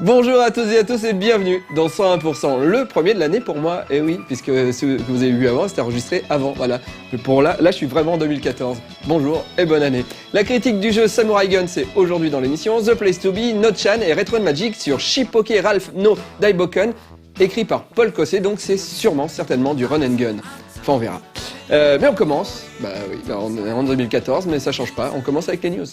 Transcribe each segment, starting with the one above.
Bonjour à toutes et à tous et bienvenue dans 101%, le premier de l'année pour moi, et oui, puisque ce que vous avez vu avant, c'était enregistré avant, voilà. Mais pour là, je suis vraiment en 2014. Bonjour et bonne année. La critique du jeu Samurai Gun, c'est aujourd'hui dans l'émission, The Place to Be, Notchan et Retro Magic sur Shippoke Ralph no Daiboken, écrit par Paul Cossé, donc c'est certainement du run and gun. Enfin, on verra. Mais on commence, on est en 2014, mais ça change pas, on commence avec les news.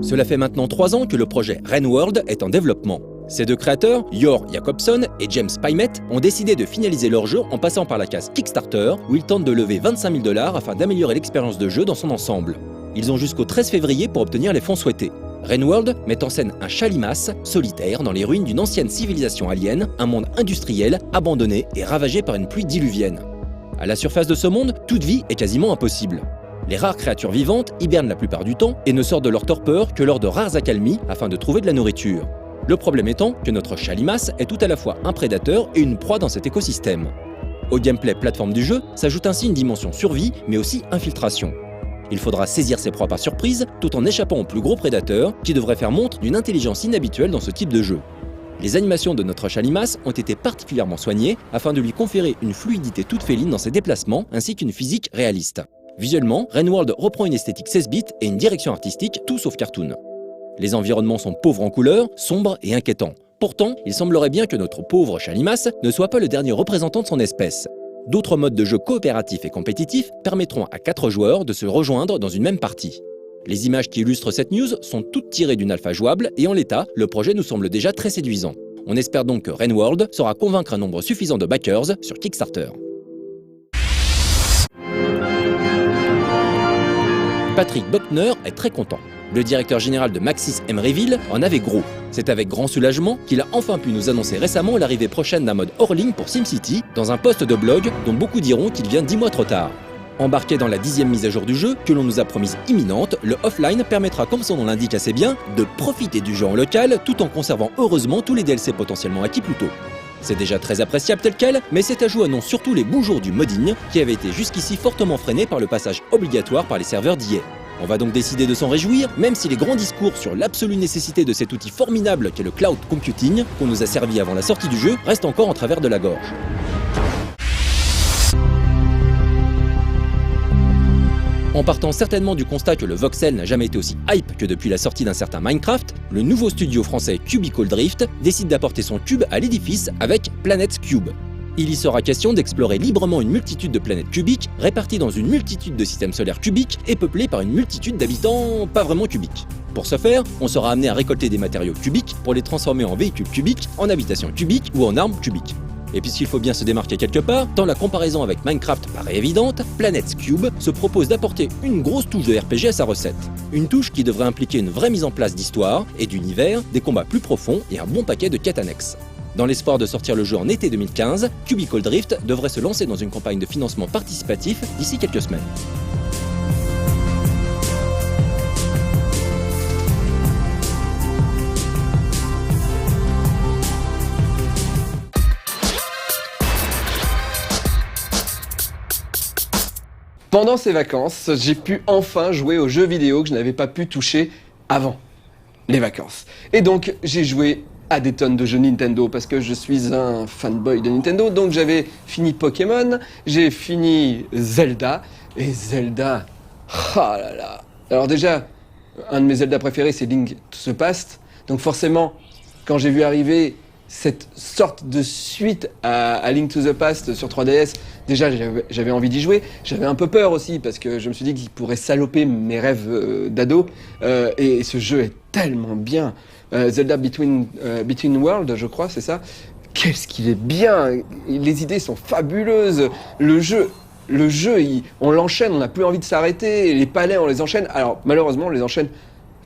Cela fait maintenant 3 ans que le projet RenWorld est en développement. Ses deux créateurs, Yor Jacobson et James Pymett, ont décidé de finaliser leur jeu en passant par la case Kickstarter, où ils tentent de lever 25 000 $ afin d'améliorer l'expérience de jeu dans son ensemble. Ils ont jusqu'au 13 février pour obtenir les fonds souhaités. RenWorld met en scène un Chalimas solitaire dans les ruines d'une ancienne civilisation alien, un monde industriel, abandonné et ravagé par une pluie diluvienne. À la surface de ce monde, toute vie est quasiment impossible. Les rares créatures vivantes hibernent la plupart du temps et ne sortent de leur torpeur que lors de rares accalmies afin de trouver de la nourriture. Le problème étant que notre Chalimas est tout à la fois un prédateur et une proie dans cet écosystème. Au gameplay plateforme du jeu s'ajoute ainsi une dimension survie mais aussi infiltration. Il faudra saisir ses proies par surprise tout en échappant aux plus gros prédateurs qui devraient faire montre d'une intelligence inhabituelle dans ce type de jeu. Les animations de notre Chalimas ont été particulièrement soignées afin de lui conférer une fluidité toute féline dans ses déplacements ainsi qu'une physique réaliste. Visuellement, RenWorld reprend une esthétique 16 bits et une direction artistique tout sauf cartoon. Les environnements sont pauvres en couleurs, sombres et inquiétants. Pourtant, il semblerait bien que notre pauvre Chalimas ne soit pas le dernier représentant de son espèce. D'autres modes de jeu coopératifs et compétitifs permettront à 4 joueurs de se rejoindre dans une même partie. Les images qui illustrent cette news sont toutes tirées d'une alpha jouable et en l'état, le projet nous semble déjà très séduisant. On espère donc que RenWorld saura convaincre un nombre suffisant de backers sur Kickstarter. Patrick Buckner est très content. Le directeur général de Maxis Emeryville en avait gros. C'est avec grand soulagement qu'il a enfin pu nous annoncer récemment l'arrivée prochaine d'un mode hors ligne pour SimCity, dans un post de blog dont beaucoup diront qu'il vient 10 mois trop tard. Embarqué dans la 10e mise à jour du jeu, que l'on nous a promise imminente, le offline permettra, comme son nom l'indique assez bien, de profiter du jeu en local tout en conservant heureusement tous les DLC potentiellement acquis plus tôt. C'est déjà très appréciable tel quel, mais cet ajout annonce surtout les beaux jours du modding, qui avait été jusqu'ici fortement freiné par le passage obligatoire par les serveurs d'EA. On va donc décider de s'en réjouir, même si les grands discours sur l'absolue nécessité de cet outil formidable qu'est le cloud computing, qu'on nous a servi avant la sortie du jeu, restent encore en travers de la gorge. En partant certainement du constat que le voxel n'a jamais été aussi hype que depuis la sortie d'un certain Minecraft, le nouveau studio français Cubicle Drift décide d'apporter son cube à l'édifice avec Planet Cube. Il y sera question d'explorer librement une multitude de planètes cubiques réparties dans une multitude de systèmes solaires cubiques et peuplées par une multitude d'habitants pas vraiment cubiques. Pour ce faire, on sera amené à récolter des matériaux cubiques pour les transformer en véhicules cubiques, en habitations cubiques ou en armes cubiques. Et puisqu'il faut bien se démarquer quelque part, tant la comparaison avec Minecraft paraît évidente, Planet Cube se propose d'apporter une grosse touche de RPG à sa recette. Une touche qui devrait impliquer une vraie mise en place d'histoire et d'univers, des combats plus profonds et un bon paquet de quêtes annexes. Dans l'espoir de sortir le jeu en été 2015, Cubicle Drift devrait se lancer dans une campagne de financement participatif d'ici quelques semaines. Pendant ces vacances, j'ai pu enfin jouer aux jeux vidéo que je n'avais pas pu toucher avant les vacances. Et donc, j'ai joué à des tonnes de jeux Nintendo parce que je suis un fanboy de Nintendo. Donc, j'avais fini Pokémon, j'ai fini Zelda. Et Zelda, ah là là. Alors déjà, un de mes Zelda préférés, c'est Link to the Past. Donc forcément, quand j'ai vu arriver cette sorte de suite à Link to the Past sur 3DS, déjà j'avais envie d'y jouer. J'avais un peu peur aussi parce que je me suis dit qu'il pourrait saloper mes rêves d'ado. Et ce jeu est tellement bien. Zelda Between Worlds, je crois, c'est ça. Qu'est-ce qu'il est bien. Les idées sont fabuleuses. Le jeu, on l'enchaîne, on n'a plus envie de s'arrêter. Les palais, on les enchaîne. Alors malheureusement, on les enchaîne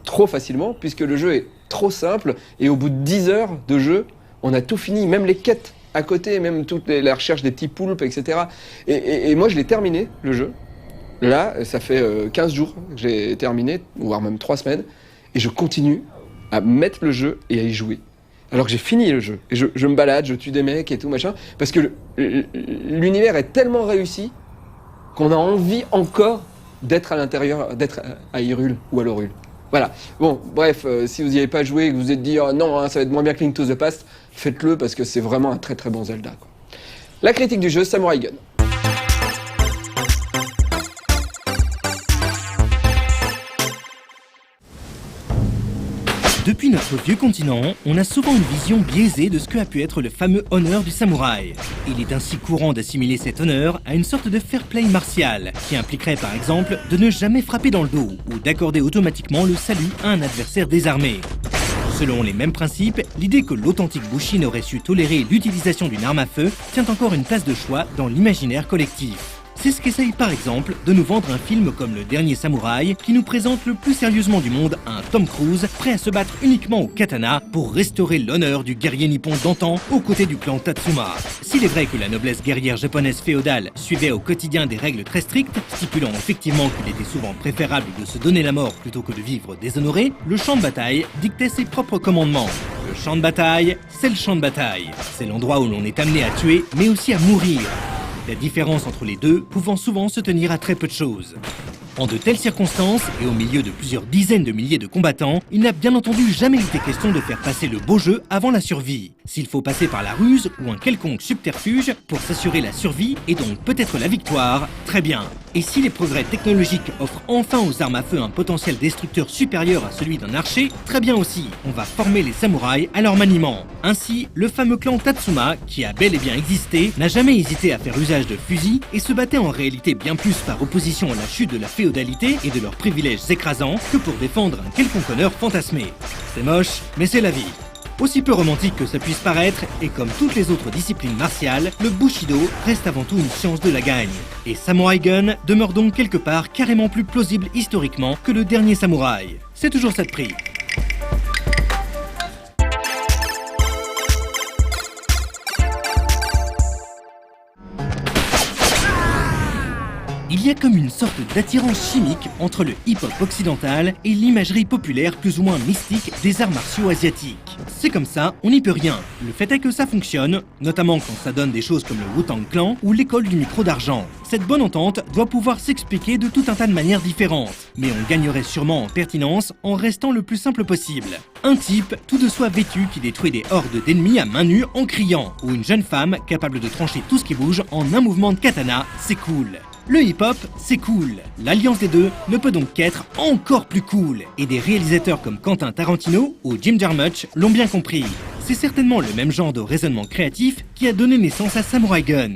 trop facilement puisque le jeu est trop simple. Et au bout de 10 heures de jeu, on a tout fini, même les quêtes à côté, même la recherche des petits poulpes, etc. Et moi, je l'ai terminé, le jeu. Là, ça fait 15 jours que j'ai terminé, voire même 3 semaines. Et je continue à mettre le jeu et à y jouer. Alors que j'ai fini le jeu. Et je me balade, je tue des mecs et tout, machin. Parce que l'univers est tellement réussi qu'on a envie encore d'être à l'intérieur, d'être à Hyrule ou à Lorule. Voilà. Bon, bref, si vous n'y avez pas joué et que vous vous êtes dit oh, non, hein, ça va être moins bien que Link to the Past, faites-le parce que c'est vraiment un très très bon Zelda, quoi. La critique du jeu, Samurai Gun. Depuis notre vieux continent, on a souvent une vision biaisée de ce que a pu être le fameux honneur du samouraï. Il est ainsi courant d'assimiler cet honneur à une sorte de fair play martial, qui impliquerait par exemple de ne jamais frapper dans le dos, ou d'accorder automatiquement le salut à un adversaire désarmé. Selon les mêmes principes, l'idée que l'authentique Bushin aurait su tolérer l'utilisation d'une arme à feu tient encore une place de choix dans l'imaginaire collectif. C'est ce qu'essaye par exemple de nous vendre un film comme Le Dernier Samouraï, qui nous présente le plus sérieusement du monde un Tom Cruise prêt à se battre uniquement au katana pour restaurer l'honneur du guerrier nippon d'antan aux côtés du clan Tatsuma. S'il est vrai que la noblesse guerrière japonaise féodale suivait au quotidien des règles très strictes, stipulant effectivement qu'il était souvent préférable de se donner la mort plutôt que de vivre déshonoré, le champ de bataille dictait ses propres commandements. Le champ de bataille, c'est le champ de bataille. C'est l'endroit où l'on est amené à tuer, mais aussi à mourir. La différence entre les deux pouvant souvent se tenir à très peu de choses. En de telles circonstances, et au milieu de plusieurs dizaines de milliers de combattants, il n'a bien entendu jamais été question de faire passer le beau jeu avant la survie. S'il faut passer par la ruse ou un quelconque subterfuge pour s'assurer la survie et donc peut-être la victoire, très bien. Et si les progrès technologiques offrent enfin aux armes à feu un potentiel destructeur supérieur à celui d'un archer, très bien aussi, on va former les samouraïs à leur maniement. Ainsi, le fameux clan Tatsuma, qui a bel et bien existé, n'a jamais hésité à faire usage de fusils et se battait en réalité bien plus par opposition à la chute de la féodalité et de leurs privilèges écrasants que pour défendre un quelconque honneur fantasmé. C'est moche, mais c'est la vie. Aussi peu romantique que ça puisse paraître, et comme toutes les autres disciplines martiales, le Bushido reste avant tout une science de la gagne. Et Samurai Gun demeure donc quelque part carrément plus plausible historiquement que Le Dernier Samouraï. C'est toujours ça de prix. Il y a comme une sorte d'attirance chimique entre le hip-hop occidental et l'imagerie populaire plus ou moins mystique des arts martiaux asiatiques. C'est comme ça, on n'y peut rien. Le fait est que ça fonctionne, notamment quand ça donne des choses comme le Wu-Tang Clan ou l'école du micro d'argent. Cette bonne entente doit pouvoir s'expliquer de tout un tas de manières différentes, mais on gagnerait sûrement en pertinence en restant le plus simple possible. Un type tout de soi vêtu qui détruit des hordes d'ennemis à main nue en criant, ou une jeune femme capable de trancher tout ce qui bouge en un mouvement de katana, c'est cool. Le hip-hop, c'est cool. L'alliance des deux ne peut donc qu'être encore plus cool. Et des réalisateurs comme Quentin Tarantino ou Jim Jarmusch l'ont bien compris. C'est certainement le même genre de raisonnement créatif qui a donné naissance à Samurai Gun.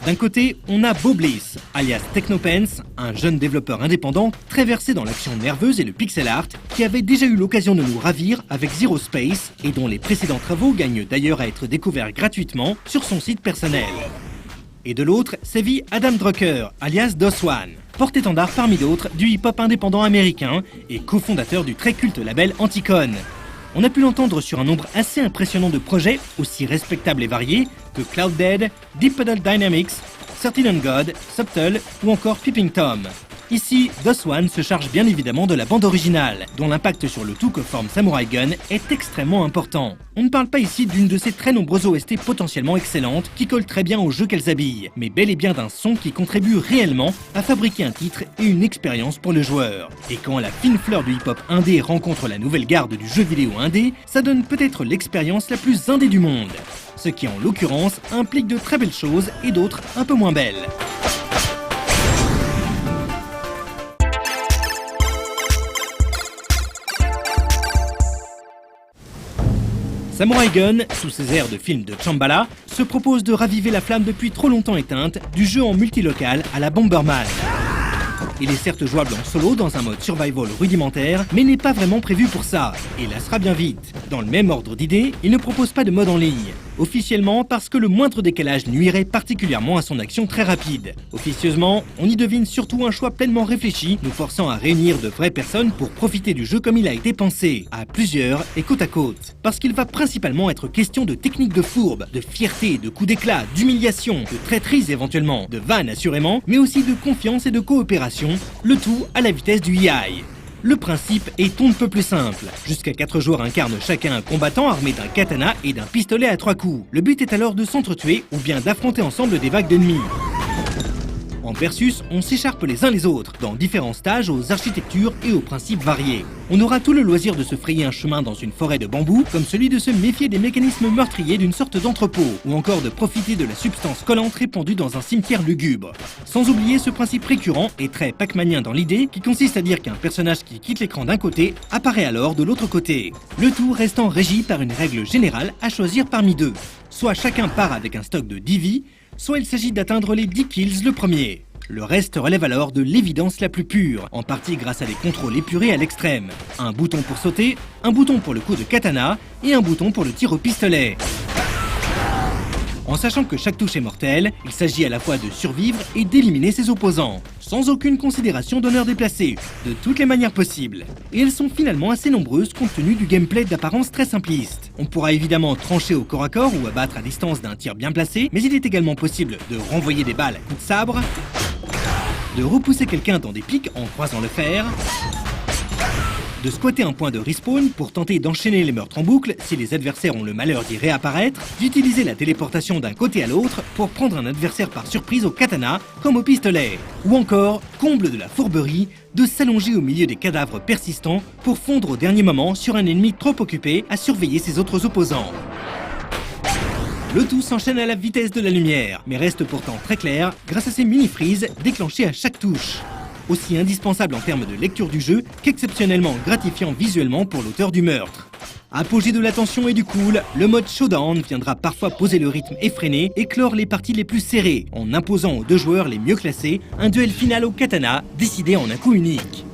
D'un côté, on a Beau Bliss, alias Technopence, un jeune développeur indépendant très versé dans l'action nerveuse et le pixel art, qui avait déjà eu l'occasion de nous ravir avec Zero Space et dont les précédents travaux gagnent d'ailleurs à être découverts gratuitement sur son site personnel. Et de l'autre, sévit Adam Drucker, alias DOS1, porte-étendard parmi d'autres du hip-hop indépendant américain et cofondateur du très culte label Anticon. On a pu l'entendre sur un nombre assez impressionnant de projets, aussi respectables et variés que Cloud Dead, Deep Puddle Dynamics, 13 and God, Subtle ou encore Peeping Tom. Ici, DOS1 se charge bien évidemment de la bande originale, dont l'impact sur le tout que forme Samurai Gun est extrêmement important. On ne parle pas ici d'une de ces très nombreuses OST potentiellement excellentes qui collent très bien au jeu qu'elles habillent, mais bel et bien d'un son qui contribue réellement à fabriquer un titre et une expérience pour le joueur. Et quand la fine fleur du hip-hop indé rencontre la nouvelle garde du jeu vidéo indé, ça donne peut-être l'expérience la plus indé du monde. Ce qui en l'occurrence implique de très belles choses et d'autres un peu moins belles. Samurai Gun, sous ses airs de film de Shambhala, se propose de raviver la flamme depuis trop longtemps éteinte du jeu en multilocal à la Bomberman. Il est certes jouable en solo dans un mode survival rudimentaire, mais n'est pas vraiment prévu pour ça, et lassera bien vite. Dans le même ordre d'idées, il ne propose pas de mode en ligne. Officiellement parce que le moindre décalage nuirait particulièrement à son action très rapide. Officieusement, on y devine surtout un choix pleinement réfléchi, nous forçant à réunir de vraies personnes pour profiter du jeu comme il a été pensé, à plusieurs et côte à côte. Parce qu'il va principalement être question de techniques de fourbe, de fierté, de coups d'éclat, d'humiliation, de traîtrise éventuellement, de vannes assurément, mais aussi de confiance et de coopération, le tout à la vitesse du AI. Le principe est on ne peut plus simple. Jusqu'à 4 joueurs incarnent chacun un combattant armé d'un katana et d'un pistolet à 3 coups. Le but est alors de s'entretuer ou bien d'affronter ensemble des vagues d'ennemis. En versus, on s'écharpe les uns les autres, dans différents stages, aux architectures et aux principes variés. On aura tout le loisir de se frayer un chemin dans une forêt de bambou, comme celui de se méfier des mécanismes meurtriers d'une sorte d'entrepôt, ou encore de profiter de la substance collante répandue dans un cimetière lugubre. Sans oublier ce principe récurrent et très pacmanien dans l'idée, qui consiste à dire qu'un personnage qui quitte l'écran d'un côté apparaît alors de l'autre côté. Le tout restant régi par une règle générale à choisir parmi deux. Soit chacun part avec un stock de 10 vies, soit il s'agit d'atteindre les 10 kills le premier. Le reste relève alors de l'évidence la plus pure, en partie grâce à des contrôles épurés à l'extrême. Un bouton pour sauter, un bouton pour le coup de katana et un bouton pour le tir au pistolet. En sachant que chaque touche est mortelle, il s'agit à la fois de survivre et d'éliminer ses opposants, sans aucune considération d'honneur déplacé, de toutes les manières possibles. Et elles sont finalement assez nombreuses compte tenu du gameplay d'apparence très simpliste. On pourra évidemment trancher au corps à corps ou abattre à distance d'un tir bien placé, mais il est également possible de renvoyer des balles à coups de sabre, de repousser quelqu'un dans des pics en croisant le fer, de squatter un point de respawn pour tenter d'enchaîner les meurtres en boucle si les adversaires ont le malheur d'y réapparaître, d'utiliser la téléportation d'un côté à l'autre pour prendre un adversaire par surprise au katana comme au pistolet, ou encore, comble de la fourberie, de s'allonger au milieu des cadavres persistants pour fondre au dernier moment sur un ennemi trop occupé à surveiller ses autres opposants. Le tout s'enchaîne à la vitesse de la lumière, mais reste pourtant très clair grâce à ces mini-freezes déclenchés à chaque touche. Aussi indispensable en termes de lecture du jeu qu'exceptionnellement gratifiant visuellement pour l'auteur du meurtre. Apogée de la tension et du cool, le mode Showdown viendra parfois poser le rythme effréné et clore les parties les plus serrées en imposant aux deux joueurs les mieux classés un duel final au katana décidé en un coup unique.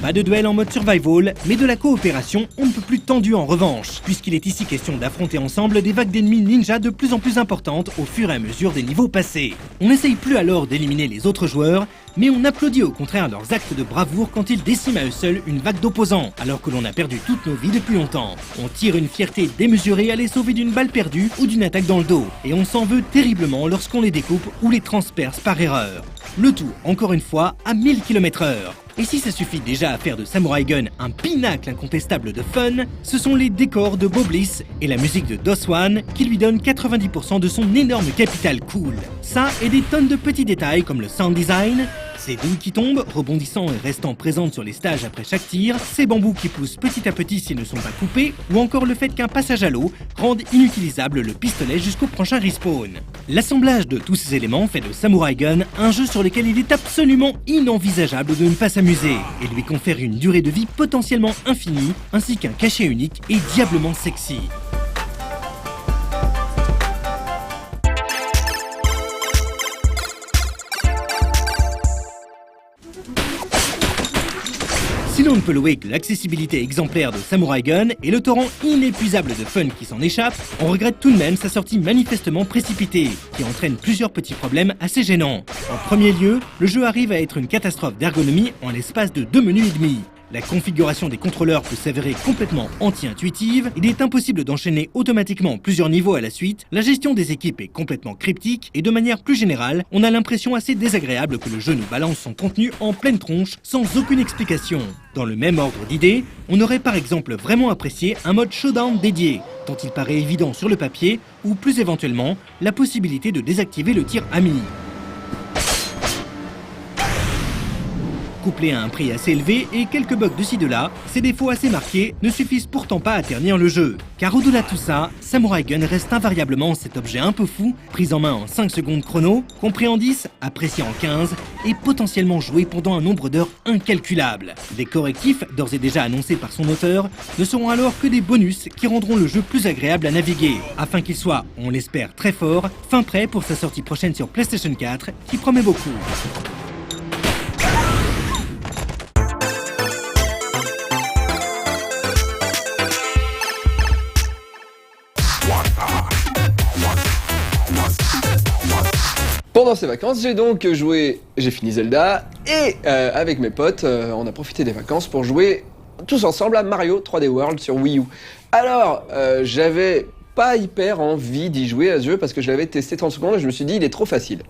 Pas de duel en mode survival, mais de la coopération on ne peut plus tendue en revanche, puisqu'il est ici question d'affronter ensemble des vagues d'ennemis ninja de plus en plus importantes au fur et à mesure des niveaux passés. On n'essaye plus alors d'éliminer les autres joueurs, mais on applaudit au contraire leurs actes de bravoure quand ils déciment à eux seuls une vague d'opposants, alors que l'on a perdu toutes nos vies depuis longtemps. On tire une fierté démesurée à les sauver d'une balle perdue ou d'une attaque dans le dos, et on s'en veut terriblement lorsqu'on les découpe ou les transperce par erreur. Le tout, encore une fois, à 1000 km/h. Et si ça suffit déjà à faire de Samurai Gun un pinacle incontestable de fun, ce sont les décors de Beau Bliss et la musique de DOS1 qui lui donnent 90% de son énorme capital cool. Ça et des tonnes de petits détails comme le sound design, ces douilles qui tombent, rebondissant et restant présentes sur les stages après chaque tir, ces bambous qui poussent petit à petit s'ils ne sont pas coupés, ou encore le fait qu'un passage à l'eau rende inutilisable le pistolet jusqu'au prochain respawn. L'assemblage de tous ces éléments fait de Samurai Gun un jeu sur lequel il est absolument inenvisageable de ne pas s'amuser, et lui confère une durée de vie potentiellement infinie, ainsi qu'un cachet unique et diablement sexy. Si l'on ne peut louer que l'accessibilité exemplaire de Samurai Gun et le torrent inépuisable de fun qui s'en échappe, on regrette tout de même sa sortie manifestement précipitée, qui entraîne plusieurs petits problèmes assez gênants. En premier lieu, le jeu arrive à être une catastrophe d'ergonomie en l'espace de 2 menus et demi. La configuration des contrôleurs peut s'avérer complètement anti-intuitive, il est impossible d'enchaîner automatiquement plusieurs niveaux à la suite, la gestion des équipes est complètement cryptique et de manière plus générale, on a l'impression assez désagréable que le jeu nous balance son contenu en pleine tronche sans aucune explication. Dans le même ordre d'idées, on aurait par exemple vraiment apprécié un mode showdown dédié, tant il paraît évident sur le papier, ou plus éventuellement, la possibilité de désactiver le tir ami. Couplé à un prix assez élevé et quelques bugs de ci de là, ces défauts assez marqués ne suffisent pourtant pas à ternir le jeu. Car au-delà de tout ça, Samurai Gun reste invariablement cet objet un peu fou, pris en main en 5 secondes chrono, compris en 10, apprécié en 15 et potentiellement joué pendant un nombre d'heures incalculable. Des correctifs, d'ores et déjà annoncés par son auteur, ne seront alors que des bonus qui rendront le jeu plus agréable à naviguer, afin qu'il soit, on l'espère très fort, fin prêt pour sa sortie prochaine sur PlayStation 4, qui promet beaucoup. Pendant ces vacances, j'ai fini Zelda et avec mes potes, on a profité des vacances pour jouer tous ensemble à Mario 3D World sur Wii U. Alors, j'avais pas hyper envie d'y jouer à ce jeu parce que je l'avais testé 30 secondes et je me suis dit il est trop facile.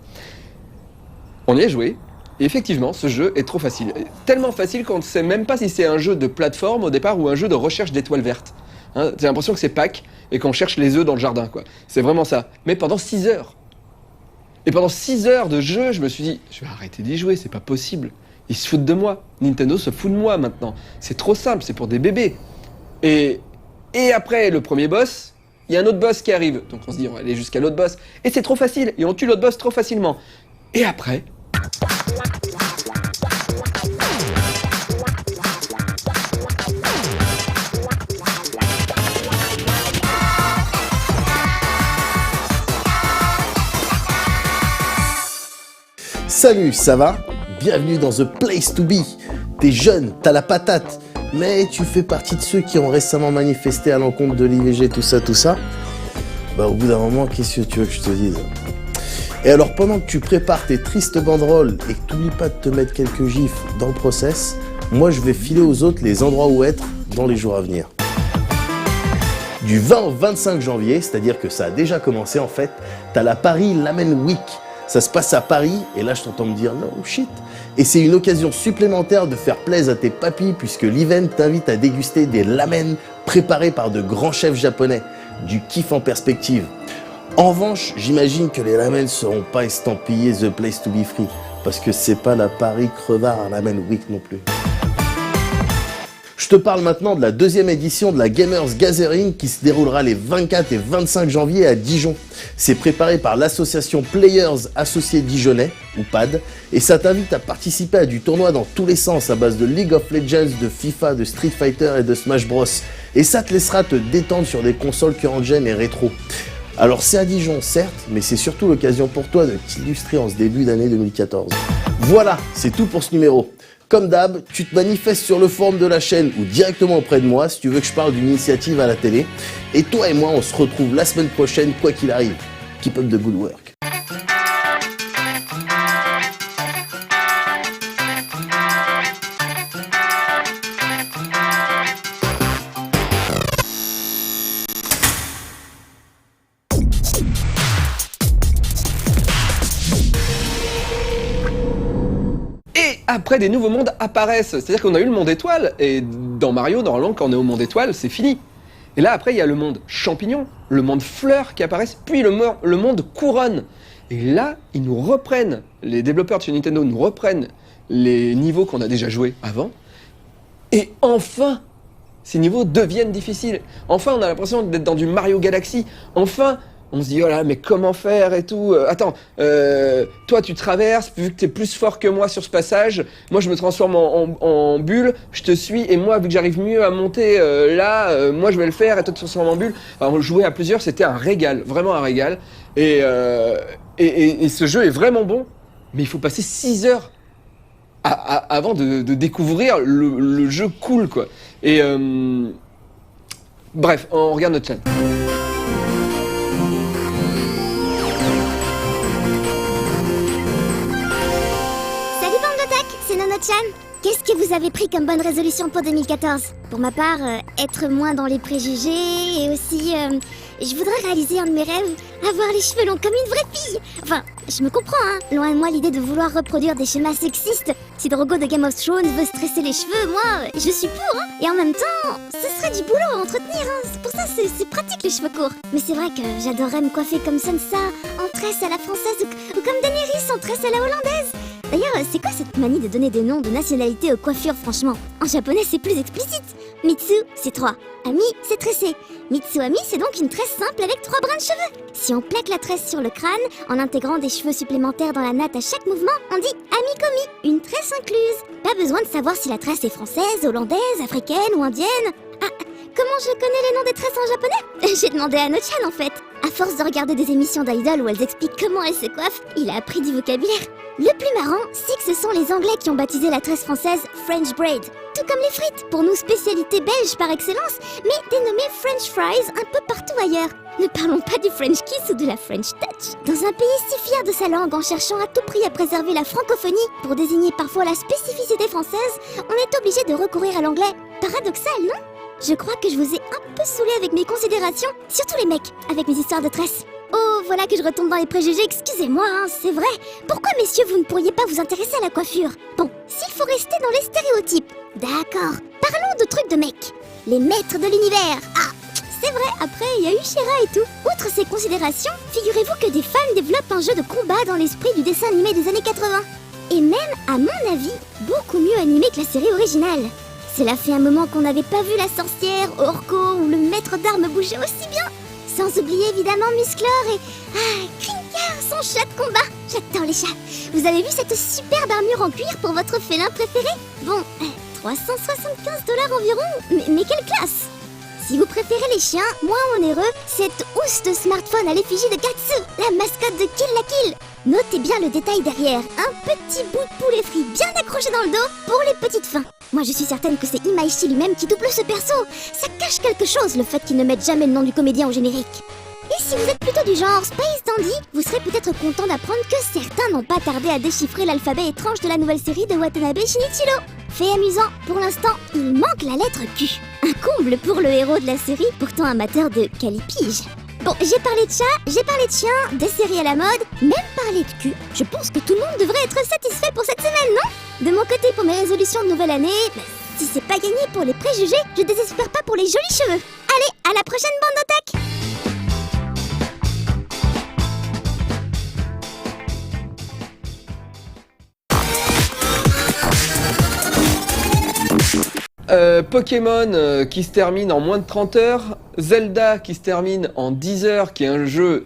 On y a joué et effectivement ce jeu est trop facile. Tellement facile qu'on ne sait même pas si c'est un jeu de plateforme au départ ou un jeu de recherche d'étoiles vertes. Hein. J'ai l'impression que c'est Pâques et qu'on cherche les œufs dans le jardin, quoi. C'est vraiment ça. Mais pendant 6 heures. Et pendant 6 heures de jeu, je me suis dit, je vais arrêter d'y jouer, c'est pas possible. Ils se foutent de moi. Nintendo se fout de moi maintenant. C'est trop simple, c'est pour des bébés. Et après le premier boss, il y a un autre boss qui arrive. Donc on se dit, on va aller jusqu'à l'autre boss. Et c'est trop facile. Et on tue l'autre boss trop facilement. Et après... Salut, ça va? Bienvenue dans The Place to Be. T'es jeune, t'as la patate, mais tu fais partie de ceux qui ont récemment manifesté à l'encontre de l'IVG, tout ça. Bah au bout d'un moment, qu'est-ce que tu veux que je te dise? Et alors pendant que tu prépares tes tristes banderoles et que t'oublies pas de te mettre quelques gifs dans le process, moi je vais filer aux autres les endroits où être dans les jours à venir. Du 20 au 25 janvier, c'est-à-dire que ça a déjà commencé en fait, t'as la Paris Lamen Week. Ça se passe à Paris, et là je t'entends me dire « no shit ». Et c'est une occasion supplémentaire de faire plaisir à tes papis, puisque l'event t'invite à déguster des ramen préparés par de grands chefs japonais. Du kiff en perspective. En revanche, j'imagine que les ramen ne seront pas estampillés The Place to Be Free, parce que c'est pas la Paris Crevard Ramen Week non plus. Je te parle maintenant de la deuxième édition de la Gamers Gathering qui se déroulera les 24 et 25 janvier à Dijon. C'est préparé par l'association Players Associés Dijonnais, ou PAD, et ça t'invite à participer à du tournoi dans tous les sens à base de League of Legends, de FIFA, de Street Fighter et de Smash Bros. Et ça te laissera te détendre sur des consoles current-gen et rétro. Alors c'est à Dijon certes, mais c'est surtout l'occasion pour toi de t'illustrer en ce début d'année 2014. Voilà, c'est tout pour ce numéro. Comme d'hab, tu te manifestes sur le forum de la chaîne ou directement auprès de moi si tu veux que je parle d'une initiative à la télé. Et toi et moi, on se retrouve la semaine prochaine, quoi qu'il arrive. Keep up the good work. Après, des nouveaux mondes apparaissent. C'est-à-dire qu'on a eu le monde étoile, et dans Mario, normalement, quand on est au monde étoile, c'est fini. Et là, après, il y a le monde champignon, le monde fleurs qui apparaissent, puis le monde couronne. Et là, ils nous reprennent, les développeurs de chez Nintendo nous reprennent les niveaux qu'on a déjà joués avant. Et enfin, ces niveaux deviennent difficiles. Enfin, on a l'impression d'être dans du Mario Galaxy. Enfin, on se dit, oh là, mais comment faire et tout. Attends, toi tu traverses, vu que t'es plus fort que moi sur ce passage, moi je me transforme en bulle, je te suis, et moi, vu que j'arrive mieux à monter moi je vais le faire, et toi tu te transformes en bulle. Alors jouer à plusieurs, c'était un régal, vraiment un régal. Et ce jeu est vraiment bon, mais il faut passer 6 heures avant de découvrir le jeu cool, quoi. Et bref, on regarde notre chaîne. Chan, qu'est-ce que vous avez pris comme bonne résolution pour 2014? Pour ma part, être moins dans les préjugés et aussi, je voudrais réaliser un de mes rêves, avoir les cheveux longs comme une vraie fille. Enfin, je me comprends, hein, loin de moi l'idée de vouloir reproduire des schémas sexistes. Si Drogo de Game of Thrones veut se tresser les cheveux, moi, je suis pour, hein. Et en même temps, ce serait du boulot à entretenir, hein. C'est pour ça c'est pratique les cheveux courts. Mais c'est vrai que j'adorerais me coiffer comme Sansa, en tresse à la française ou comme Daenerys en tresse à la hollandaise. D'ailleurs, c'est quoi cette manie de donner des noms de nationalités aux coiffures, franchement? En japonais, c'est plus explicite. Mitsu, c'est 3. Ami, c'est tressé. Mitsuami, c'est donc une tresse simple avec 3 brins de cheveux. Si on plaque la tresse sur le crâne, en intégrant des cheveux supplémentaires dans la natte à chaque mouvement, on dit amikomi, une tresse incluse. Pas besoin de savoir si la tresse est française, hollandaise, africaine ou indienne. Ah, comment je connais les noms des tresses en japonais? J'ai demandé à Nochan en fait. À force de regarder des émissions d'idoles où elles expliquent comment elles se coiffent, il a appris du vocabulaire. Le plus marrant, c'est que ce sont les Anglais qui ont baptisé la tresse française French Braid. Tout comme les frites, pour nous spécialité belge par excellence, mais dénommée French Fries un peu partout ailleurs. Ne parlons pas du French Kiss ou de la French Touch. Dans un pays si fier de sa langue en cherchant à tout prix à préserver la francophonie pour désigner parfois la spécificité française, on est obligé de recourir à l'anglais. Paradoxal, non? Je crois que je vous ai un peu saoulé avec mes considérations, surtout les mecs, avec mes histoires de tresses. Oh, voilà que je retombe dans les préjugés, excusez-moi, hein, c'est vrai. Pourquoi, messieurs, vous ne pourriez pas vous intéresser à la coiffure? Bon, s'il faut rester dans les stéréotypes. D'accord, parlons de trucs de mecs. Les maîtres de l'univers. Ah, c'est vrai, après il y a eu She-Ra et tout. Outre ces considérations, figurez-vous que des fans développent un jeu de combat dans l'esprit du dessin animé des années 80. Et même, à mon avis, beaucoup mieux animé que la série originale. Cela fait un moment qu'on n'avait pas vu la sorcière, Orko ou le maître d'armes bouger aussi bien. Sans oublier évidemment Musclor et... Krinkar, son chat de combat. J'adore les chats. Vous avez vu cette superbe armure en cuir pour votre félin préféré? Bon, 375$ environ, mais quelle classe! Si vous préférez les chiens, moins onéreux, cette housse de smartphone à l'effigie de Gatsu, la mascotte de Kill la Kill. Notez bien le détail derrière, un petit bout de poulet frit bien accroché dans le dos pour les petites fins. Moi je suis certaine que c'est Imaishi lui-même qui double ce perso. Ça cache quelque chose le fait qu'il ne mette jamais le nom du comédien au générique. Et si vous êtes plutôt du genre Space Dandy, vous serez peut-être content d'apprendre que certains n'ont pas tardé à déchiffrer l'alphabet étrange de la nouvelle série de Watanabe Shinichiro. Fait amusant, pour l'instant, il manque la lettre Q. Un comble pour le héros de la série, pourtant amateur de calipige. Bon, j'ai parlé de chat, j'ai parlé de chien, des séries à la mode, même parlé de cul. Je pense que tout le monde devrait être satisfait pour cette semaine, non? De mon côté, pour mes résolutions de nouvelle année, si c'est pas gagné pour les préjugés, je désespère pas pour les jolis cheveux. Allez, à la prochaine bande d'attaque! Pokémon qui se termine en moins de 30 heures, Zelda qui se termine en 10 heures, qui est un jeu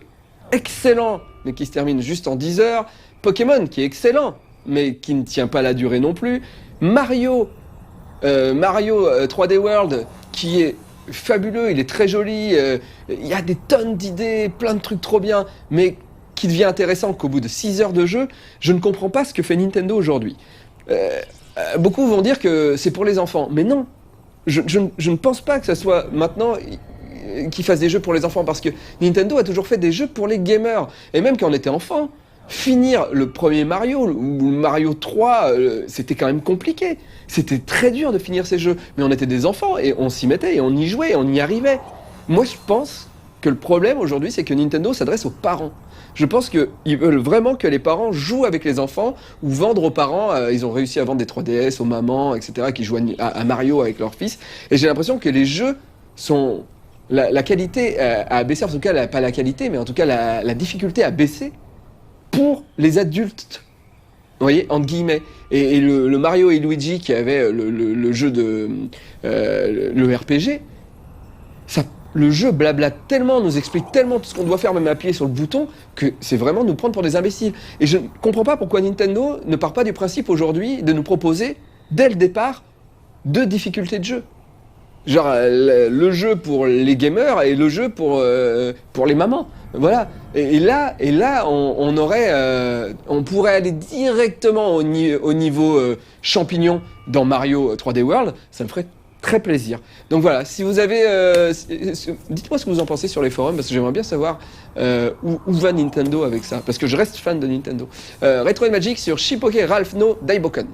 excellent, mais qui se termine juste en 10 heures, Pokémon qui est excellent, mais qui ne tient pas la durée non plus, Mario 3D World qui est fabuleux, il est très joli, il y a des tonnes d'idées, plein de trucs trop bien, mais qui devient intéressant qu'au bout de 6 heures de jeu, je ne comprends pas ce que fait Nintendo aujourd'hui. Beaucoup vont dire que c'est pour les enfants, mais non, je ne pense pas que ça soit maintenant qu'ils fassent des jeux pour les enfants, parce que Nintendo a toujours fait des jeux pour les gamers, et même quand on était enfant, finir le premier Mario, ou Mario 3, c'était quand même compliqué, c'était très dur de finir ces jeux, mais on était des enfants, et on s'y mettait, et on y jouait, et on y arrivait. Moi je pense que le problème aujourd'hui, c'est que Nintendo s'adresse aux parents. Je pense qu'ils veulent vraiment que les parents jouent avec les enfants ou vendre aux parents. Ils ont réussi à vendre des 3DS aux mamans, etc., qui jouent à Mario avec leur fils. Et j'ai l'impression que les jeux sont... La qualité a baissé, en tout cas, pas la qualité, mais en tout cas la difficulté a baissé pour les adultes. Vous voyez, entre guillemets. Et le Mario et Luigi qui avait le jeu de... le RPG, ça... Le jeu blablate tellement, nous explique tellement tout ce qu'on doit faire, même appuyer sur le bouton, que c'est vraiment nous prendre pour des imbéciles. Et je ne comprends pas pourquoi Nintendo ne part pas du principe aujourd'hui de nous proposer, dès le départ, 2 difficultés de jeu. Genre le jeu pour les gamers et le jeu pour les mamans. Voilà. Et là, on pourrait aller directement au niveau champignon dans Mario 3D World. Ça me ferait très plaisir. Donc voilà, si vous avez... dites-moi ce que vous en pensez sur les forums, parce que j'aimerais bien savoir où va Nintendo avec ça, parce que je reste fan de Nintendo. Retro Magic sur Shippoke Ralph no Daiboken.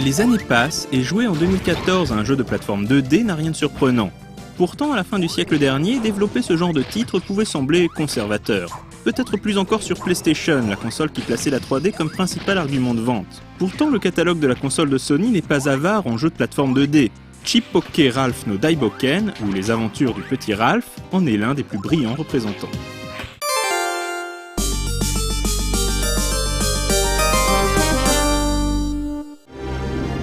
Les années passent et jouer en 2014 à un jeu de plateforme 2D n'a rien de surprenant. Pourtant, à la fin du siècle dernier, développer ce genre de titre pouvait sembler conservateur. Peut-être plus encore sur PlayStation, la console qui plaçait la 3D comme principal argument de vente. Pourtant, le catalogue de la console de Sony n'est pas avare en jeux de plateforme 2D. Shippoke Ralph no Daiboken, ou Les Aventures du Petit Ralph, en est l'un des plus brillants représentants.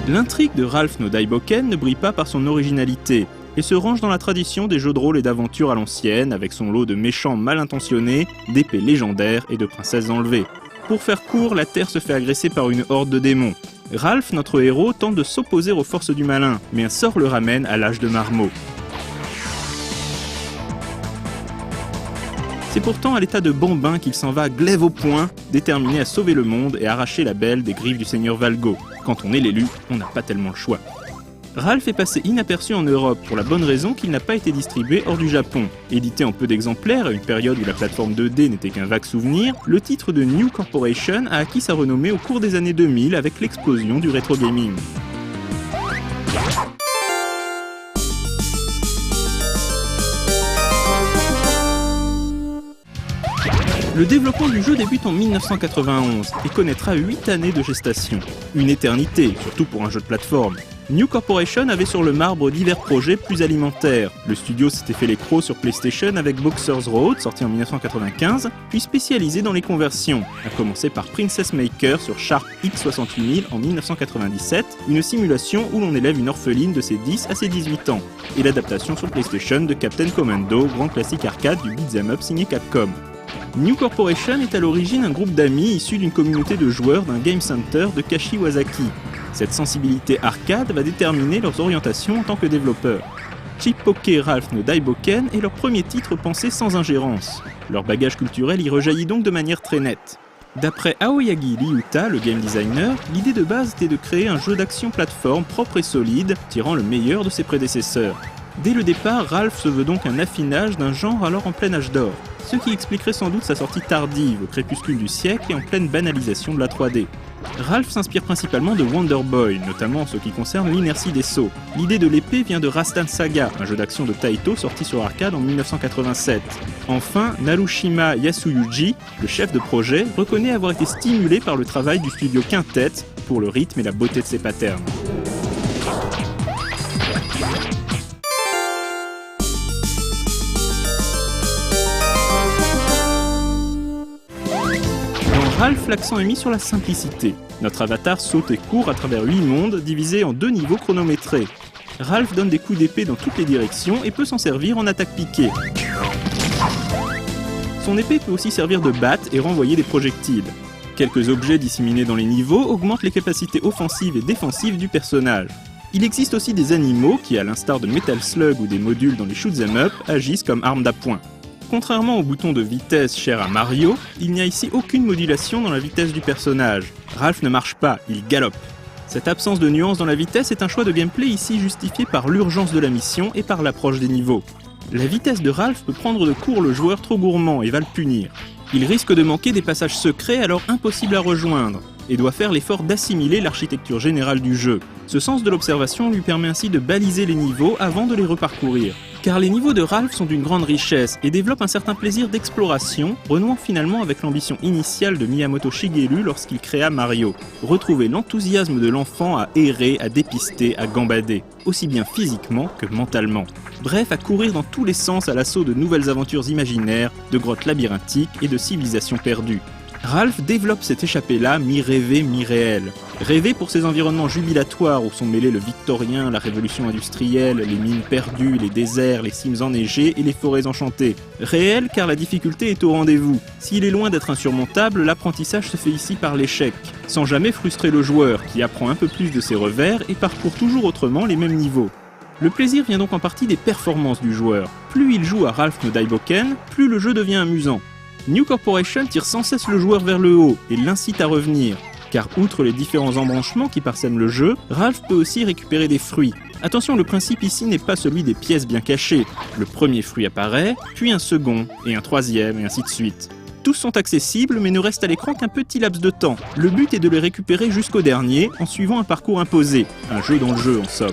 L'intrigue de Ralph no Daiboken ne brille pas par son originalité et se range dans la tradition des jeux de rôle et d'aventures à l'ancienne, avec son lot de méchants mal intentionnés, d'épées légendaires et de princesses enlevées. Pour faire court, la Terre se fait agresser par une horde de démons. Ralph, notre héros, tente de s'opposer aux forces du malin, mais un sort le ramène à l'âge de marmot. C'est pourtant à l'état de bambin qu'il s'en va glaive au poing, déterminé à sauver le monde et arracher la belle des griffes du seigneur Valgo. Quand on est l'élu, on n'a pas tellement le choix. Ralph est passé inaperçu en Europe pour la bonne raison qu'il n'a pas été distribué hors du Japon. Édité en peu d'exemplaires à une période où la plateforme 2D n'était qu'un vague souvenir, le titre de New Corporation a acquis sa renommée au cours des années 2000 avec l'explosion du rétro gaming. Le développement du jeu débute en 1991 et connaîtra 8 années de gestation. Une éternité, surtout pour un jeu de plateforme. New Corporation avait sur le marbre divers projets plus alimentaires. Le studio s'était fait les crocs sur PlayStation avec Boxer's Road, sorti en 1995, puis spécialisé dans les conversions, à commencer par Princess Maker sur Sharp X68000 en 1997, une simulation où l'on élève une orpheline de ses 10 à ses 18 ans, et l'adaptation sur PlayStation de Captain Commando, grand classique arcade du beat'em up signé Capcom. New Corporation est à l'origine un groupe d'amis issus d'une communauté de joueurs d'un game center de Kashiwazaki. Cette sensibilité arcade va déterminer leurs orientations en tant que développeurs. Cheap Poké Ralph no Daiboken est leur premier titre pensé sans ingérence. Leur bagage culturel y rejaillit donc de manière très nette. D'après Aoyagi Ryuta, le game designer, l'idée de base était de créer un jeu d'action plateforme propre et solide, tirant le meilleur de ses prédécesseurs. Dès le départ, Ralph se veut donc un affinage d'un genre alors en plein âge d'or, ce qui expliquerait sans doute sa sortie tardive, au crépuscule du siècle et en pleine banalisation de la 3D. Ralph s'inspire principalement de Wonder Boy, notamment en ce qui concerne l'inertie des sauts. L'idée de l'épée vient de Rastan Saga, un jeu d'action de Taito sorti sur arcade en 1987. Enfin, Narushima Yasuyuji, le chef de projet, reconnaît avoir été stimulé par le travail du studio Quintet pour le rythme et la beauté de ses patterns. Ralph, l'accent est mis sur la simplicité. Notre avatar saute et court à travers 8 mondes divisés en 2 niveaux chronométrés. Ralph donne des coups d'épée dans toutes les directions et peut s'en servir en attaque piquée. Son épée peut aussi servir de batte et renvoyer des projectiles. Quelques objets disséminés dans les niveaux augmentent les capacités offensives et défensives du personnage. Il existe aussi des animaux qui, à l'instar de Metal Slug ou des modules dans les shoot'em up, agissent comme armes d'appoint. Contrairement au bouton de vitesse cher à Mario, il n'y a ici aucune modulation dans la vitesse du personnage. Ralph ne marche pas, il galope. Cette absence de nuance dans la vitesse est un choix de gameplay ici justifié par l'urgence de la mission et par l'approche des niveaux. La vitesse de Ralph peut prendre de court le joueur trop gourmand et va le punir. Il risque de manquer des passages secrets alors impossibles à rejoindre, et doit faire l'effort d'assimiler l'architecture générale du jeu. Ce sens de l'observation lui permet ainsi de baliser les niveaux avant de les reparcourir. Car les niveaux de Ralph sont d'une grande richesse et développent un certain plaisir d'exploration, renouant finalement avec l'ambition initiale de Miyamoto Shigeru lorsqu'il créa Mario. Retrouver l'enthousiasme de l'enfant à errer, à dépister, à gambader, aussi bien physiquement que mentalement. Bref, à courir dans tous les sens à l'assaut de nouvelles aventures imaginaires, de grottes labyrinthiques et de civilisations perdues. Ralph développe cette échappée-là mi-rêvée, mi-réelle. Rêvé pour ses environnements jubilatoires où sont mêlés le victorien, la révolution industrielle, les mines perdues, les déserts, les cimes enneigées et les forêts enchantées. Réel car la difficulté est au rendez-vous. S'il est loin d'être insurmontable, l'apprentissage se fait ici par l'échec, sans jamais frustrer le joueur qui apprend un peu plus de ses revers et parcourt toujours autrement les mêmes niveaux. Le plaisir vient donc en partie des performances du joueur. Plus il joue à Ralph no Daiboken, plus le jeu devient amusant. New Corporation tire sans cesse le joueur vers le haut et l'incite à revenir, car outre les différents embranchements qui parsèment le jeu, Ralph peut aussi récupérer des fruits. Attention, le principe ici n'est pas celui des pièces bien cachées. Le premier fruit apparaît, puis un second, et un troisième, et ainsi de suite. Tous sont accessibles, mais ne restent à l'écran qu'un petit laps de temps. Le but est de les récupérer jusqu'au dernier, en suivant un parcours imposé. Un jeu dans le jeu, en somme.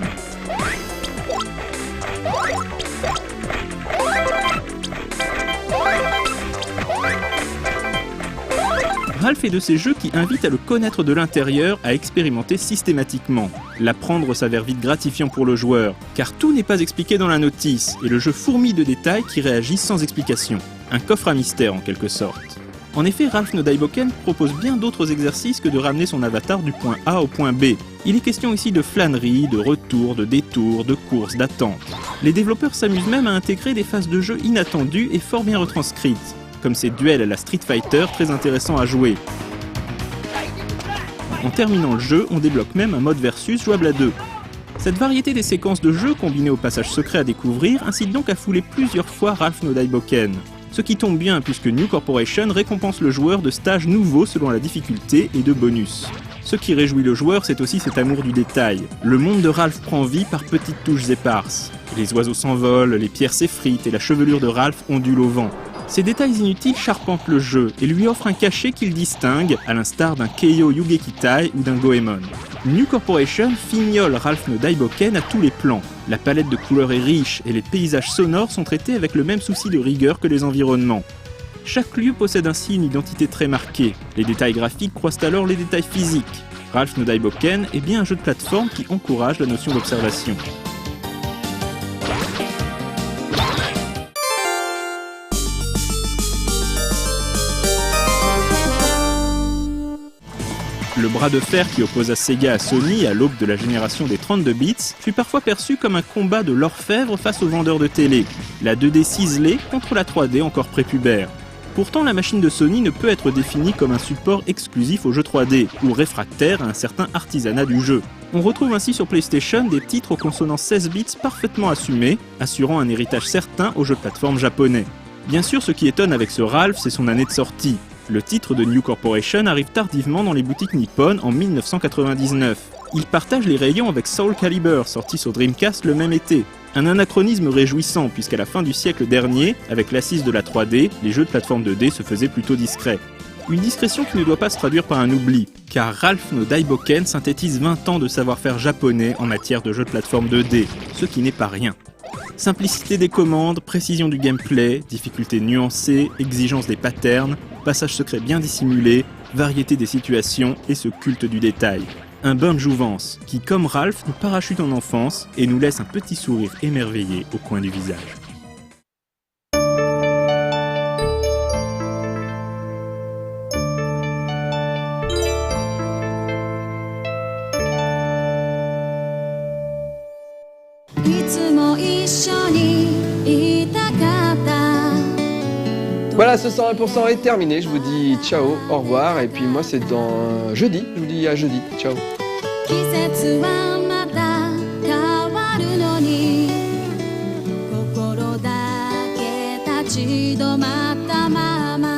Ralph est de ces jeux qui invitent à le connaître de l'intérieur, à expérimenter systématiquement. L'apprendre s'avère vite gratifiant pour le joueur, car tout n'est pas expliqué dans la notice, et le jeu fourmille de détails qui réagissent sans explication. Un coffre à mystère en quelque sorte. En effet, Ralph no Daiboken propose bien d'autres exercices que de ramener son avatar du point A au point B. Il est question ici de flânerie, de retour, de détour, de course, d'attente. Les développeurs s'amusent même à intégrer des phases de jeu inattendues et fort bien retranscrites, comme ces duels à la Street Fighter très intéressants à jouer. En terminant le jeu, on débloque même un mode versus jouable à 2. Cette variété des séquences de jeu, combinée aux passages secrets à découvrir, incite donc à fouler plusieurs fois Ralph no Daiboken. Ce qui tombe bien puisque New Corporation récompense le joueur de stages nouveaux selon la difficulté et de bonus. Ce qui réjouit le joueur, c'est aussi cet amour du détail. Le monde de Ralph prend vie par petites touches éparses. Les oiseaux s'envolent, les pierres s'effritent et la chevelure de Ralph ondule au vent. Ces détails inutiles charpentent le jeu et lui offrent un cachet qu'il distingue, à l'instar d'un Keiyo Yugekitai ou d'un Goemon. New Corporation fignole Ralph no Daiboken à tous les plans. La palette de couleurs est riche et les paysages sonores sont traités avec le même souci de rigueur que les environnements. Chaque lieu possède ainsi une identité très marquée. Les détails graphiques croisent alors les détails physiques. Ralph no Daiboken est bien un jeu de plateforme qui encourage la notion d'observation. Le bras de fer qui opposa Sega à Sony à l'aube de la génération des 32 bits fut parfois perçu comme un combat de l'orfèvre face aux vendeurs de télé, la 2D ciselée contre la 3D encore prépubère. Pourtant, la machine de Sony ne peut être définie comme un support exclusif aux jeux 3D, ou réfractaire à un certain artisanat du jeu. On retrouve ainsi sur PlayStation des titres aux consonances 16 bits parfaitement assumés, assurant un héritage certain aux jeux de plateforme japonais. Bien sûr, ce qui étonne avec ce Ralph, c'est son année de sortie. Le titre de New Corporation arrive tardivement dans les boutiques nippones en 1999. Il partage les rayons avec Soul Calibur, sorti sur Dreamcast le même été. Un anachronisme réjouissant, puisqu'à la fin du siècle dernier, avec l'assise de la 3D, les jeux de plateforme 2D se faisaient plutôt discrets. Une discrétion qui ne doit pas se traduire par un oubli, car Ralph no Daiboken synthétise 20 ans de savoir-faire japonais en matière de jeux de plateforme 2D, ce qui n'est pas rien. Simplicité des commandes, précision du gameplay, difficulté nuancée, exigence des patterns, passages secrets bien dissimulés, variété des situations et ce culte du détail. Un bain de jouvence qui, comme Ralph, nous parachute en enfance et nous laisse un petit sourire émerveillé au coin du visage. Voilà, ce 101% est terminé. Je vous dis ciao, au revoir. Et puis moi, c'est dans jeudi. Je vous dis à jeudi. Ciao. 季節はまた変わるのに心だけ立ち止まったまま